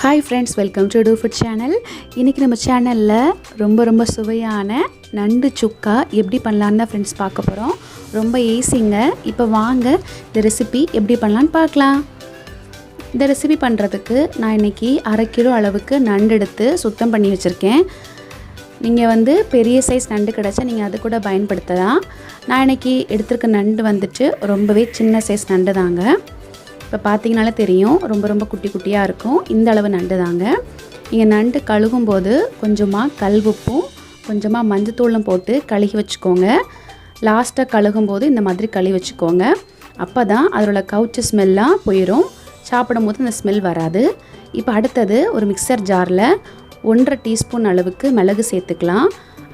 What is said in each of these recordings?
Hi friends, welcome to to food channel. இன்றைக்கி நம்ம சேனலில் ரொம்ப சுவையான நண்டு சுக்கா எப்படி பண்ணலான்னு தான் ஃப்ரெண்ட்ஸ் பார்க்க போகிறோம். ரொம்ப ஈஸிங்க. இப்போ வாங்க இந்த ரெசிபி எப்படி பண்ணலான்னு பார்க்கலாம். இந்த ரெசிபி பண்ணுறதுக்கு நான் இன்றைக்கி 1/2 கிலோ அளவுக்கு நண்டு எடுத்து சுத்தம் பண்ணி வச்சுருக்கேன். நீங்கள் பெரிய சைஸ் நண்டு கிடச்சா நீங்கள் அது கூட பயன்படுத்தலாம். நான் இன்றைக்கி எடுத்துருக்க நண்டு ரொம்பவே சின்ன சைஸ் நண்டு தாங்க. இப்போ பார்த்தீங்கனாலே தெரியும், ரொம்ப குட்டி குட்டியாக இருக்கும். இந்த அளவு நண்டு தாங்க. நீங்கள் நண்டு கழுகும்போது கொஞ்சமாக கல்வுப்பும் கொஞ்சமாக மஞ்சத்தூளும் போட்டு கழுகி வச்சுக்கோங்க. லாஸ்ட்டாக கழுகும்போது இந்த மாதிரி கழுவி வச்சுக்கோங்க. அப்போ தான் அதோட கவுச்சு ஸ்மெல்லாம் போயிடும். சாப்பிடும் போது அந்த ஸ்மெல் வராது. இப்போ அடுத்தது ஒரு மிக்சர் ஜாரில் 1/2 டீஸ்பூன் அளவுக்கு மிளகு சேர்த்துக்கலாம்.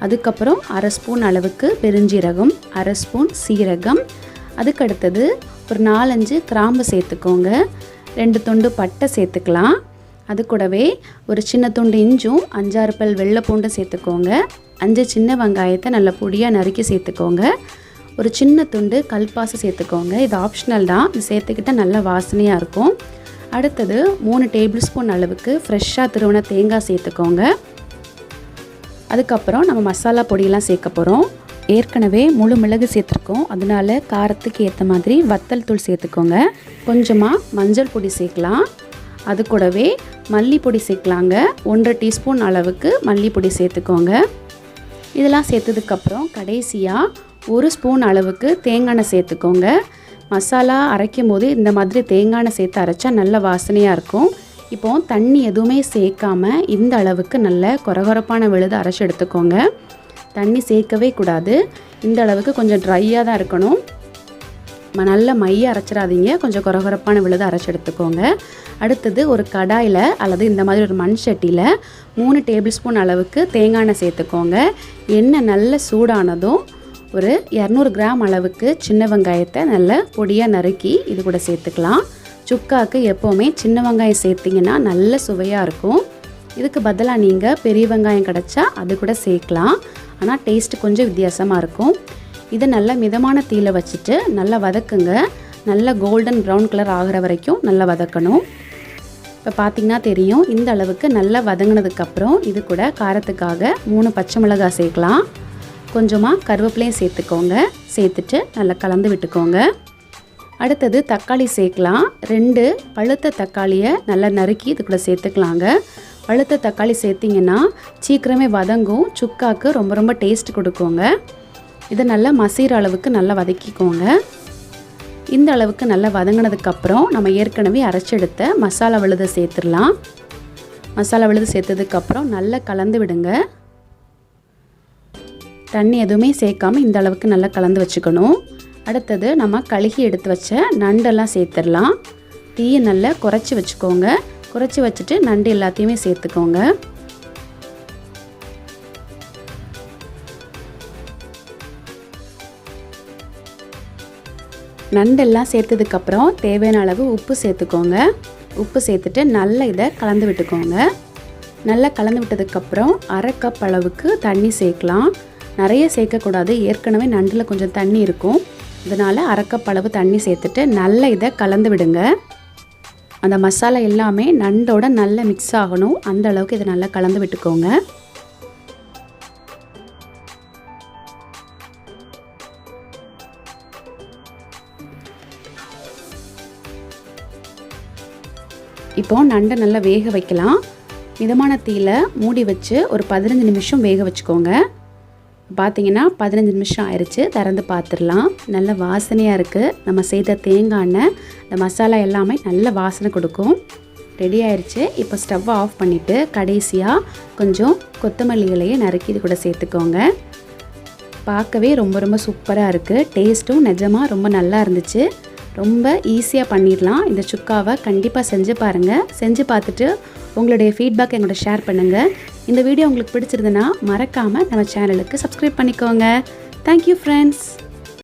அதுக்கப்புறம் 1/2 ஸ்பூன் அளவுக்கு பெருஞ்சீரகம், 1/2 ஸ்பூன் சீரகம், அதுக்கு அடுத்தது ஒரு 4-5 கிராம்பு சேர்த்துக்கோங்க. 2 துண்டு பட்டை சேர்த்துக்கலாம். அது கூடவே ஒரு சின்ன துண்டு இஞ்சும் 5-6 பல் வெள்ளை பூண்டு சேர்த்துக்கோங்க. 5 சின்ன வெங்காயத்தை நல்ல பொடியாக நறுக்கி சேர்த்துக்கோங்க. ஒரு சின்ன துண்டு கல்பாசு சேர்த்துக்கோங்க. இது ஆப்ஷனல் தான், இது சேர்த்துக்கிட்டால் நல்ல வாசனையாக இருக்கும். அடுத்தது 3 டேபிள் ஸ்பூன் அளவுக்கு ஃப்ரெஷ்ஷாக திருவன தேங்காய் சேர்த்துக்கோங்க. அதுக்கப்புறம் நம்ம மசாலா பொடியெல்லாம் சேர்க்க போகிறோம். ஏற்கனவே முழு மிளகு சேர்த்துருக்கோம், அதனால காரத்துக்கு ஏற்ற மாதிரி வத்தல் தூள் சேர்த்துக்கோங்க. கொஞ்சமாக மஞ்சள் பொடி சேர்க்கலாம். அது கூடவே மல்லிப்பொடி சேர்க்கலாங்க. 1/2 டீஸ்பூன் அளவுக்கு மல்லிப்பொடி சேர்த்துக்கோங்க. இதெல்லாம் சேர்த்ததுக்கப்புறம் கடைசியாக 1 ஸ்பூன் அளவுக்கு தேங்காய் எண்ணெய் சேர்த்துக்கோங்க. மசாலா அரைக்கும் போது இந்த மாதிரி தேங்காய் எண்ணெய் சேர்த்து அரைச்சா நல்ல வாசனையாக இருக்கும். இப்போது தண்ணி எதுவுமே சேர்க்காமல் இந்த அளவுக்கு நல்ல கொரகொரப்பான விழுது அரைச்சி எடுத்துக்கோங்க. தண்ணி சேர்க்கவே கூடாது. இந்த அளவுக்கு கொஞ்சம் ட்ரையாக தான் இருக்கணும். நல்ல மைய அரைச்சிடாதீங்க, கொஞ்சம் கொரகொரப்பான விழுது அரைச்சி எடுத்துக்கோங்க. அடுத்தது ஒரு கடாயில் அல்லது இந்த மாதிரி ஒரு மண் சட்டியில் 3 டேபிள் ஸ்பூன் அளவுக்கு தேங்காய் எண்ணெய் சேர்த்துக்கோங்க. எண்ணெய் நல்ல சூடானதும் ஒரு 200 கிராம் அளவுக்கு சின்ன வெங்காயத்தை நல்ல பொடியாக நறுக்கி இது கூட சேர்த்துக்கலாம். சுக்காவுக்கு எப்போவுமே சின்ன வெங்காயம் சேர்த்திங்கன்னா நல்ல சுவையாக இருக்கும். இதுக்கு பதிலாக நீங்கள் பெரிய வெங்காயம் கிடச்சா அது கூட சேர்க்கலாம். ஆனால் டேஸ்ட்டு கொஞ்சம் வித்தியாசமாக இருக்கும். இதை நல்லா மிதமான தீயில் வச்சுட்டு நல்லா வதக்குங்க. நல்லா கோல்டன் ப்ரௌன் கலர் ஆகிற வரைக்கும் நல்லா வதக்கணும். இப்போ பார்த்திங்கன்னா தெரியும், இந்த அளவுக்கு நல்லா வதங்கினதுக்கப்புறம் இது கூட காரத்துக்காக 3 பச்சை மிளகாய் சேர்க்கலாம். கொஞ்சமாக கருவேப்பிலையும் சேர்த்துக்கோங்க. சேர்த்துட்டு நல்லா கலந்து விட்டுக்கோங்க. அடுத்தது தக்காளி சேர்க்கலாம். 2 பழுத்த தக்காளியை நல்லா நறுக்கி இது கூட சேர்த்துக்கலாங்க. பழுத்த தக்காளி சேர்த்திங்கன்னா சீக்கிரமே வதங்கும். சுக்காவுக்கு ரொம்ப டேஸ்ட் கொடுக்குங்க. இதை நல்லா மசிகிற அளவுக்கு நல்லா வதக்கிக்கோங்க. இந்த அளவுக்கு நல்லா வதங்கினதுக்கப்புறம் நம்ம ஏற்கனவே அரைச்செடுத்த மசாலா விழுதை சேர்த்துடலாம். மசாலா விழுது சேர்த்ததுக்கப்புறம் நல்லா கலந்து விடுங்க. தண்ணி எதுவுமே சேர்க்காமல் இந்த அளவுக்கு நல்லா கலந்து வச்சுக்கணும். அடுத்தது நம்ம கழுகி எடுத்து வச்ச நண்டெல்லாம் சேர்த்துடலாம். தீயை நல்லா குறைச்சி வச்சுக்கோங்க. குறைச்சி வச்சுட்டு நண்டு எல்லாத்தையுமே சேர்த்துக்கோங்க. நண்டெல்லாம் சேர்த்ததுக்கப்புறம் தேவையான அளவு உப்பு சேர்த்துக்கோங்க. உப்பு சேர்த்துட்டு நல்லா இதை கலந்து விட்டுக்கோங்க. நல்லா கலந்து விட்டதுக்கப்புறம் 1/2 கப் அளவுக்கு தண்ணி சேர்க்கலாம். நிறைய சேர்க்கக்கூடாது, ஏற்கனவே நண்டில் கொஞ்சம் தண்ணி இருக்கும். இதனால் 1/2 கப் அளவு தண்ணி சேர்த்துட்டு நல்லா இதை கலந்து விடுங்க. அந்த மசாலா எல்லாமே நண்டோட நல்லா மிக்ஸ் ஆகணும். அந்த அளவுக்கு இதை நல்லா கலந்து விட்டுக்கோங்க. இப்போ நண்டை நல்லா வேக வைக்கலாம். மிதமான தீயில மூடி வச்சு ஒரு 15 நிமிஷம் வேக வச்சுக்கோங்க. பார்த்தீங்கன்னா 15 நிமிஷம் ஆயிடுச்சு. திறந்து பார்த்துடலாம். நல்ல வாசனையாக இருக்குது. நம்ம செய்த தேங்காய் எண்ணெய், இந்த மசாலா எல்லாமே நல்ல வாசனை கொடுக்கும். ரெடி ஆயிடுச்சு. இப்போ ஸ்டவ்வை ஆஃப் பண்ணிவிட்டு கடைசியாக கொஞ்சம் கொத்தமல்லி இலையை நறுக்கி இது கூட சேர்த்துக்கோங்க. பார்க்கவே ரொம்ப சூப்பராக இருக்குது. டேஸ்ட்டும் நிஜமாக ரொம்ப நல்லா இருந்துச்சு. ரொம்ப ஈஸியாக பண்ணிடலாம். இந்த சுக்காவை கண்டிப்பாக செஞ்சு பாருங்கள். செஞ்சு பார்த்துட்டு உங்களுடைய ஃபீட்பேக் எங்களோட ஷேர் பண்ணுங்கள். இந்த வீடியோ உங்களுக்கு பிடிச்சிருந்துன்னா மறக்காமல் நம்ம சேனலுக்கு சப்ஸ்கிரைப் பண்ணிக்கோங்க. Thank you friends.